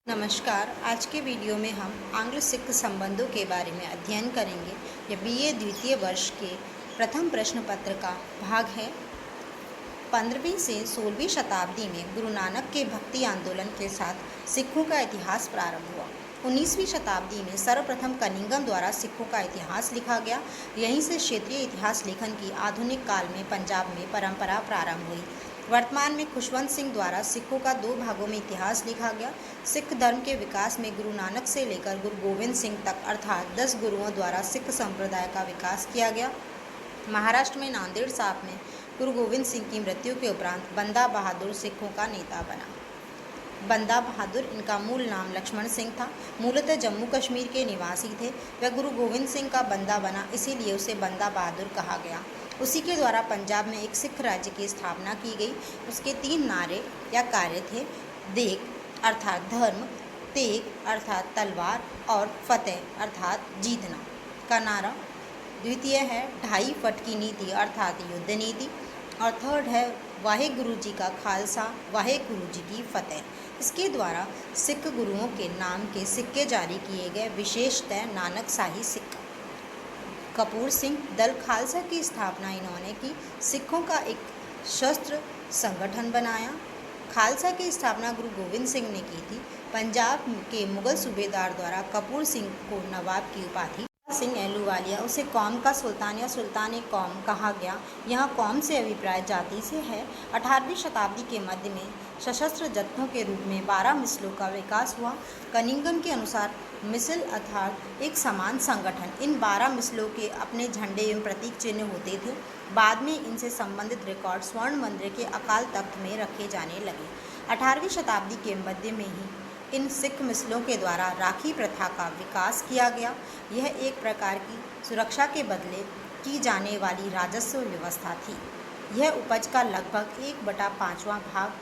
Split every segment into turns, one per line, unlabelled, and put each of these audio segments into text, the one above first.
नमस्कार। आज के वीडियो में हम आंग्ल सिख संबंधों के बारे में अध्ययन करेंगे। यह बीए द्वितीय वर्ष के प्रथम प्रश्न पत्र का भाग है। 15वीं से 16वीं शताब्दी में गुरु नानक के भक्ति आंदोलन के साथ सिखों का इतिहास प्रारंभ हुआ। 19वीं शताब्दी में सर्वप्रथम कनिंघम द्वारा सिखों का इतिहास लिखा गया। यहीं से क्षेत्रीय इतिहास लेखन की आधुनिक काल में पंजाब में परंपरा प्रारंभ हुई। वर्तमान में खुशवंत सिंह द्वारा सिखों का 2 भागों में इतिहास लिखा गया। सिख धर्म के विकास में गुरु नानक से लेकर गुरु गोविंद सिंह तक अर्थात 10 गुरुओं द्वारा सिख संप्रदाय का विकास किया गया। महाराष्ट्र में नांदेड़ साहब में गुरु गोविंद सिंह की मृत्यु के उपरांत बंदा बहादुर सिखों का नेता बना। बंदा बहादुर, इनका मूल नाम लक्ष्मण सिंह था। मूलतः जम्मू कश्मीर के निवासी थे। वह गुरु गोविंद सिंह का बंदा बना, इसीलिए उसे बंदा बहादुर कहा गया। उसी के द्वारा पंजाब में एक सिख राज्य की स्थापना की गई। उसके 3 नारे या कार्य थे: देग अर्थात धर्म, तेग अर्थात तलवार और फतेह अर्थात जीतना का नारा। द्वितीय है 2.5 फट की नीति अर्थात युद्ध नीति, और थर्ड है वाहे गुरु जी का खालसा, वाहे गुरु जी की फतेह। इसके द्वारा सिख गुरुओं के नाम के सिक्के जारी किए गए, विशेषतः नानक शाही सिक्का। कपूर सिंह दल खालसा की स्थापना इन्होंने की। सिखों का एक शस्त्र संगठन बनाया। खालसा की स्थापना गुरु गोविंद सिंह ने की थी। पंजाब के मुगल सूबेदार द्वारा कपूर सिंह को नवाब की उपाधि सिंह एलूवालिया, उसे कौम का सुल्तान या सुल्तान कौम कहा गया। यहाँ कौम से अभिप्राय जाति से है। 18वीं शताब्दी के मध्य में सशस्त्र जत्थों के रूप में 12 मिसलों का विकास हुआ। कनिंघम के अनुसार मिसल अर्थात एक समान संगठन। इन 12 मिसलों के अपने झंडे एवं प्रतीक चिन्ह होते थे। बाद में इनसे संबंधित रिकॉर्ड स्वर्ण मंदिर के अकाल तख्त में रखे जाने लगे। 18वीं शताब्दी के मध्य में ही इन सिख मिसलों के द्वारा राखी प्रथा का विकास किया गया। यह एक प्रकार की सुरक्षा के बदले की जाने वाली राजस्व व्यवस्था थी। यह उपज का लगभग 1/5वां भाग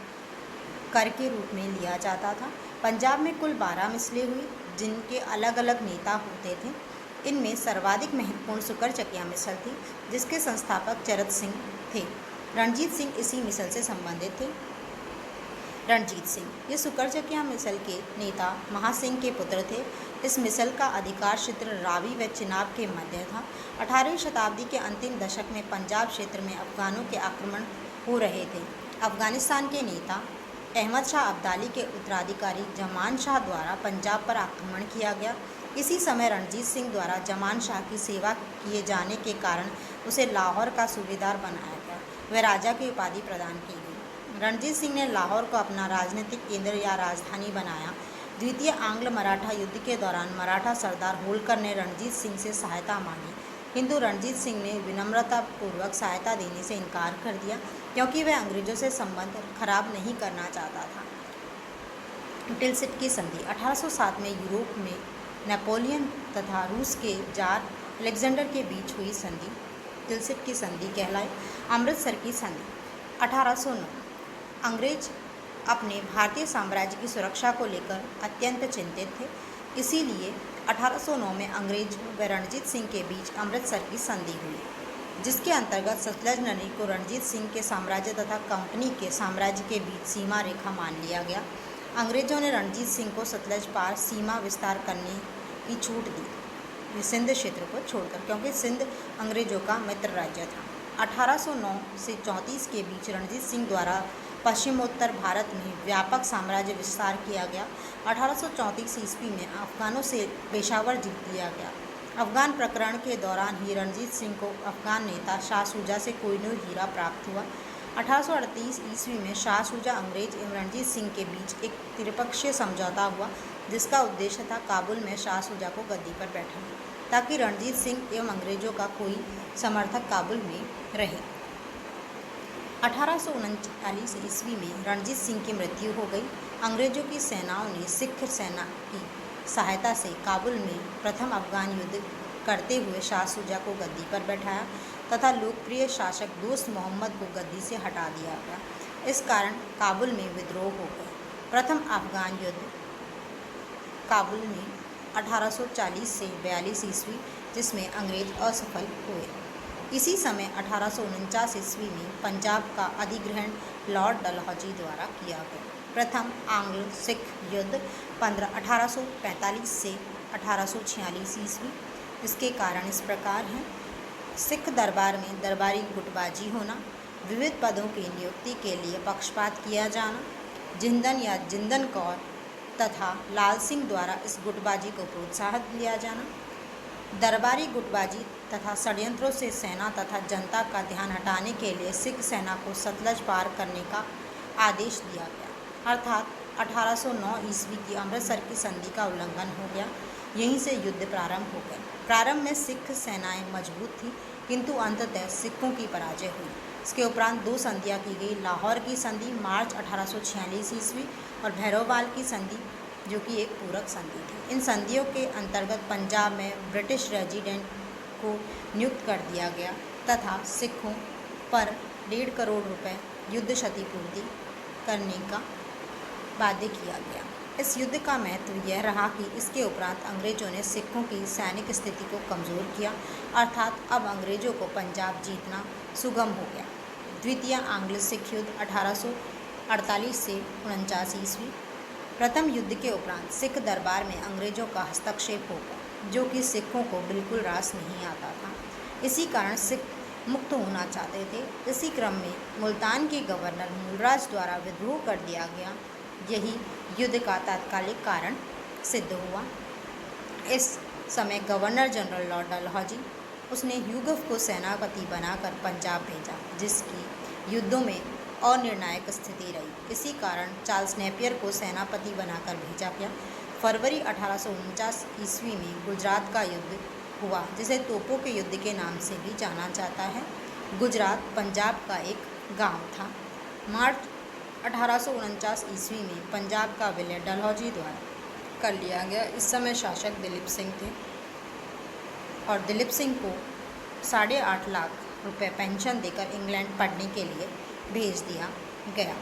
कर के रूप में लिया जाता था। पंजाब में कुल 12 मिसलें हुई, जिनके अलग अलग नेता होते थे। इनमें सर्वाधिक महत्वपूर्ण सुकरचकिया मिसल थी, जिसके संस्थापक चरत सिंह थे। रणजीत सिंह इसी मिसल से संबंधित थे। रणजीत सिंह ये सुकरचकिया मिसल के नेता महासिंह के पुत्र थे। इस मिसल का अधिकार क्षेत्र रावी व चिनाब के मध्य था। 18वीं शताब्दी के अंतिम दशक में पंजाब क्षेत्र में अफगानों के आक्रमण हो रहे थे। अफगानिस्तान के नेता अहमद शाह अब्दाली के उत्तराधिकारी जमान शाह द्वारा पंजाब पर आक्रमण किया गया। इसी समय रणजीत सिंह द्वारा जमान शाह की सेवा किए जाने के कारण उसे लाहौर का सूबेदार बनाया गया। वह राजा की उपाधि प्रदान की गई। रणजीत सिंह ने लाहौर को अपना राजनीतिक केंद्र या राजधानी बनाया। द्वितीय आंग्ल मराठा युद्ध के दौरान मराठा सरदार होलकर ने रणजीत सिंह से सहायता मांगी, किंतु रणजीत सिंह ने विनम्रतापूर्वक सहायता देने से इनकार कर दिया, क्योंकि वह अंग्रेजों से संबंध खराब नहीं करना चाहता था। टिलसिट की संधि 1807 में यूरोप में नेपोलियन तथा रूस के जार अलेक्जेंडर के बीच हुई संधि टिलसिट की संधि कहलाई। अमृतसर की संधि 1809 अंग्रेज अपने भारतीय साम्राज्य की सुरक्षा को लेकर अत्यंत चिंतित थे। इसीलिए 1809 में अंग्रेजों व रणजीत सिंह के बीच अमृतसर की संधि हुई, जिसके अंतर्गत सतलज नदी को रणजीत सिंह के साम्राज्य तथा कंपनी के साम्राज्य के बीच सीमा रेखा मान लिया गया। अंग्रेजों ने रणजीत सिंह को सतलज पार सीमा विस्तार करने की छूट दी, सिंध क्षेत्र को छोड़कर, क्योंकि सिंध अंग्रेजों का मित्र राज्य था। 1809 से 34 के बीच रणजीत सिंह द्वारा पश्चिमोत्तर भारत में व्यापक साम्राज्य विस्तार किया गया। 1834 ईस्वी में अफगानों से पेशावर जीत लिया गया। अफगान प्रकरण के दौरान ही रणजीत सिंह को अफगान नेता शाह शुजा से कोहिनूर हीरा प्राप्त हुआ। 1838 ईस्वी में शाह शुजा, अंग्रेज एवं रणजीत सिंह के बीच एक त्रिपक्षीय समझौता हुआ, जिसका उद्देश्य था काबुल में शाह शुजा को गद्दी पर बैठाना, ताकि रणजीत सिंह एवं अंग्रेजों का कोई समर्थक काबुल में रहे। 1839 ईस्वी में रणजीत सिंह की मृत्यु हो गई। अंग्रेजों की सेनाओं ने सिख सेना की सहायता से काबुल में प्रथम अफगान युद्ध करते हुए शाह शुजा को गद्दी पर बैठाया तथा लोकप्रिय शासक दोस्त मोहम्मद को गद्दी से हटा दिया गया। इस कारण काबुल में विद्रोह हो गया। प्रथम अफगान युद्ध काबुल में 1840 से 42 ईस्वी, जिसमें अंग्रेज असफल हुए। इसी समय 1849 ईस्वी में पंजाब का अधिग्रहण लॉर्ड डलहौजी द्वारा किया गया। प्रथम आंग्ल सिख युद्ध 1845 से 1846 ईस्वी। इसके कारण इस प्रकार हैं। सिख दरबार में दरबारी गुटबाजी होना, विविध पदों की नियुक्ति के लिए पक्षपात किया जाना, जिंदन या जिंदन कौर तथा लाल सिंह द्वारा इस गुटबाजी को प्रोत्साहन दिया जाना, दरबारी गुटबाजी तथा षड्यंत्रों से सेना तथा जनता का ध्यान हटाने के लिए सिख सेना को सतलज पार करने का आदेश दिया गया, अर्थात 1809 ईस्वी की अमृतसर की संधि का उल्लंघन हो गया। यहीं से युद्ध प्रारंभ हो गया। प्रारंभ में सिख सेनाएं मजबूत थीं, किंतु अंततः सिखों की पराजय हुई। इसके उपरांत दो संधियां की गई, लाहौर की संधि मार्च 1846 ईस्वी और भैरोवाल की संधि, जो कि एक पूरक संधि थी। इन संधियों के अंतर्गत पंजाब में ब्रिटिश रेजिडेंट को नियुक्त कर दिया गया तथा सिखों पर 1.5 करोड़ रुपए युद्ध क्षतिपूर्ति करने का वादे किया गया। इस युद्ध का महत्व यह रहा कि इसके उपरांत अंग्रेजों ने सिखों की सैनिक स्थिति को कमज़ोर किया, अर्थात अब अंग्रेजों को पंजाब जीतना सुगम हो गया। द्वितीय आंग्ल सिख युद्ध 1848 से 49 ईस्वी। प्रथम युद्ध के उपरांत सिख दरबार में अंग्रेजों का हस्तक्षेप हो गया, जो कि सिखों को बिल्कुल रास नहीं आता था। इसी कारण सिख मुक्त होना चाहते थे। इसी क्रम में मुल्तान के गवर्नर मूलराज द्वारा विद्रोह कर दिया गया। यही युद्ध का तात्कालिक कारण सिद्ध हुआ। इस समय गवर्नर जनरल लॉर्ड डलहौजी, उसने ह्यूगफ को सेनापति बनाकर पंजाब भेजा, जिसकी युद्धों में अनिर्णायक स्थिति रही। इसी कारण चार्ल्स नेपियर को सेनापति बनाकर भेजा गया। फरवरी 1849 ईस्वी में गुजरात का युद्ध हुआ, जिसे तोपों के युद्ध के नाम से भी जाना जाता है। गुजरात पंजाब का एक गांव था। मार्च 1849 ईस्वी में पंजाब का विलय डलहौजी द्वारा कर लिया गया। इस समय शासक दिलीप सिंह थे और दिलीप सिंह को 8.5 लाख रुपए पेंशन देकर इंग्लैंड पढ़ने के लिए भेज दिया गया।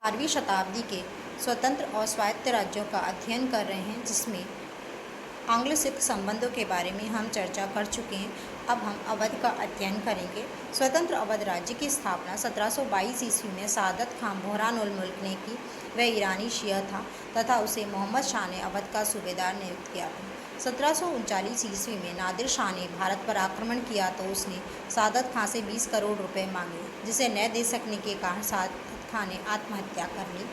18वीं शताब्दी के स्वतंत्र और स्वायत्त राज्यों का अध्ययन कर रहे हैं, जिसमें आंग्ल सिख संबंधों के बारे में हम चर्चा कर चुके हैं। अब हम अवध का अध्ययन करेंगे। स्वतंत्र अवध राज्य की स्थापना 1722 ईस्वी में सादत खां बुरहान उल मुल्क ने की। वह ईरानी शिया था तथा उसे मोहम्मद शाह ने अवध का सूबेदार नियुक्त किया था। 1739 ईस्वी में नादिर शाह ने भारत पर आक्रमण किया तो उसने सादत खां से 20 करोड़ रुपए मांगे, जिसे न दे सकने के कारण सादत खां ने आत्महत्या कर ली।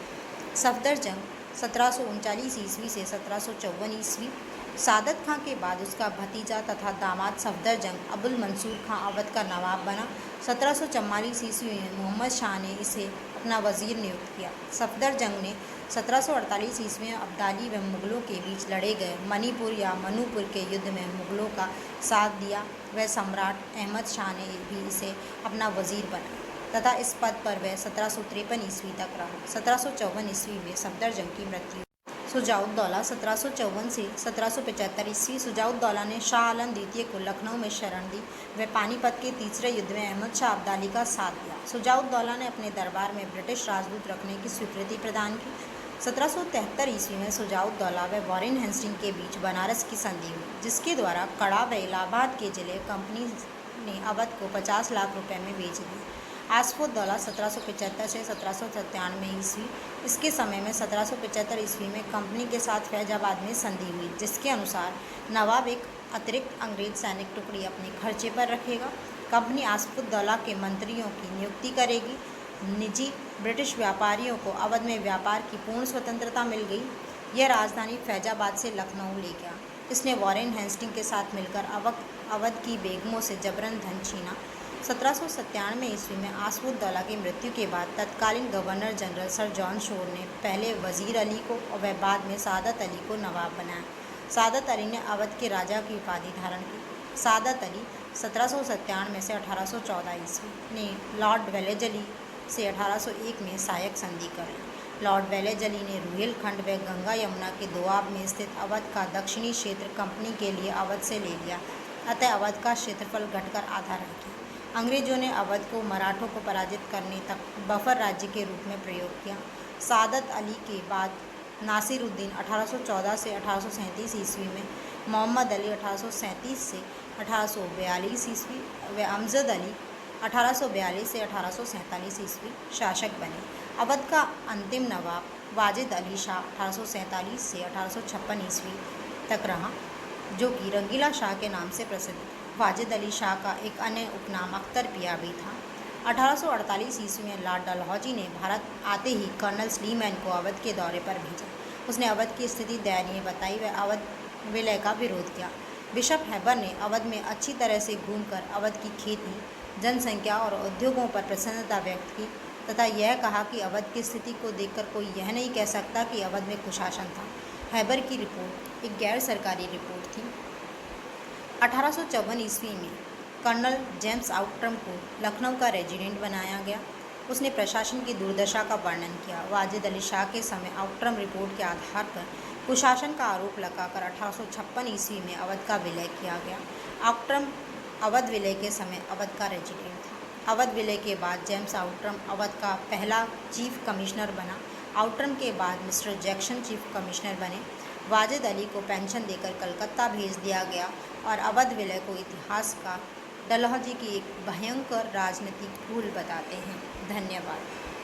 सफदर जंग 1739 ईस्वी से 1754 ईस्वी। सादत खां के बाद उसका भतीजा तथा दामाद सफदर जंग अबुल मंसूर खां अवध का नवाब बना। 1744 ईस्वी में मोहम्मद शाह ने इसे अपना वजीर नियुक्त किया। सफदर जंग ने 1748 ईस्वी में अब्दाली व मुग़लों के बीच लड़े गए मणिपुर या मनूपुर के युद्ध में मुग़लों का साथ दिया। वह सम्राट अहमद शाह ने भी इसे अपना वजीर बनाया तथा इस पद पर वह 1753 ईस्वी तक रहा। 1754 ईस्वी में सफदर जंग की मृत्यु। शुजाउद्दौला 1754 से 1775 ईस्वी। शुजाउद्दौला ने शाह आलम द्वितीय को लखनऊ में शरण दी। वह पानीपत के तीसरे युद्ध में अहमद शाह अब्दाली का साथ दिया। शुजाउद्दौला ने अपने दरबार में ब्रिटिश राजदूत रखने की स्वीकृति प्रदान की। 1773 ईस्वी में शुजाउद्दौला व वॉरेन हेस्टिंग के बीच बनारस की संधि हुई, जिसके द्वारा कड़ा व इलाहाबाद के जिले कंपनी ने अवध को 50 लाख रुपए में बेच दिए। आसफुद्दौला 1775 से 1797 ईस्वी। इसके समय में 1775 ईस्वी में कंपनी के साथ फैजाबाद में संधि हुई, जिसके अनुसार नवाब एक अतिरिक्त अंग्रेज सैनिक टुकड़ी अपने खर्चे पर रखेगा। कंपनी आसफुद्दौला के मंत्रियों की नियुक्ति करेगी। निजी ब्रिटिश व्यापारियों को अवध में व्यापार की पूर्ण स्वतंत्रता मिल गई। यह राजधानी फैजाबाद से लखनऊ ले गया। इसने वॉरेन हेस्टिंग के साथ मिलकर अवध की बेगमों से जबरन धन छीना। 1797 ईस्वी में आसफुद्दौला की मृत्यु के बाद तत्कालीन governor general sir John Shore ने पहले वजीर अली को और वह बाद में सादत अली को नवाब बनाया। सादत अली ने अवध के राजा की उपाधि धारण की। सादत अली 1797 से 1814 ईस्वी ने लॉर्ड वेलेजली से 1801 में सहायक संधि कर ली। लॉर्ड वेलेजली ने रुहेलखंड व गंगा यमुना के दोआब में स्थित अवध का दक्षिणी क्षेत्र कंपनी के लिए अवध से ले लिया, अतः अवध का क्षेत्रफल घटकर आधा रह गया। अंग्रेजों ने अवध को मराठों को पराजित करने तक बफर राज्य के रूप में प्रयोग किया। सादत अली के बाद नासिरुद्दीन 1814 से 1837 ईस्वी में, मोहम्मद अली 1837 से 1842 ईस्वी व अमजद अली 1842 से 1847 ईस्वी शासक बने। अवध का अंतिम नवाब वाजिद अली शाह 1847 से 1856 ईस्वी तक रहा, जो कि रंगीला शाह के नाम से प्रसिद्ध। वाजिद अली शाह का एक अन्य उपनाम अख्तर पिया भी था। 1848 ईस्वी में लॉर्ड डलहौजी ने भारत आते ही कर्नल स्लीमैन को अवध के दौरे पर भेजा। उसने अवध की स्थिति दयनीय बताई व अवध विलय का विरोध किया। बिशप हैबर ने अवध में अच्छी तरह से घूमकर अवध की खेती, जनसंख्या और उद्योगों पर प्रसन्नता व्यक्त की तथा यह कहा कि अवध की स्थिति को देखकर कोई यह नहीं कह सकता कि अवध में कुशासन था। हैबर की रिपोर्ट एक गैर सरकारी रिपोर्ट थी। 1854 ईस्वी में कर्नल जेम्स आउट्रम को लखनऊ का रेजिडेंट बनाया गया। उसने प्रशासन की दुर्दशा का वर्णन किया। वाजिद अली शाह के समय आउट्रम रिपोर्ट के आधार पर कुशासन का आरोप लगाकर 1856 ईस्वी में अवध का विलय किया गया। आउट्रम अवध विलय के समय अवध का रेजिडेंट था। अवध विलय के बाद जेम्स आउट्रम अवध का पहला चीफ कमिश्नर बना। आउट्रम के बाद मिस्टर जैक्सन चीफ कमिश्नर बने। वाजिद अली को पेंशन देकर कलकत्ता भेज दिया गया और अवध विलय को इतिहासकार डलहौजी की एक भयंकर राजनीतिक भूल बताते हैं। धन्यवाद।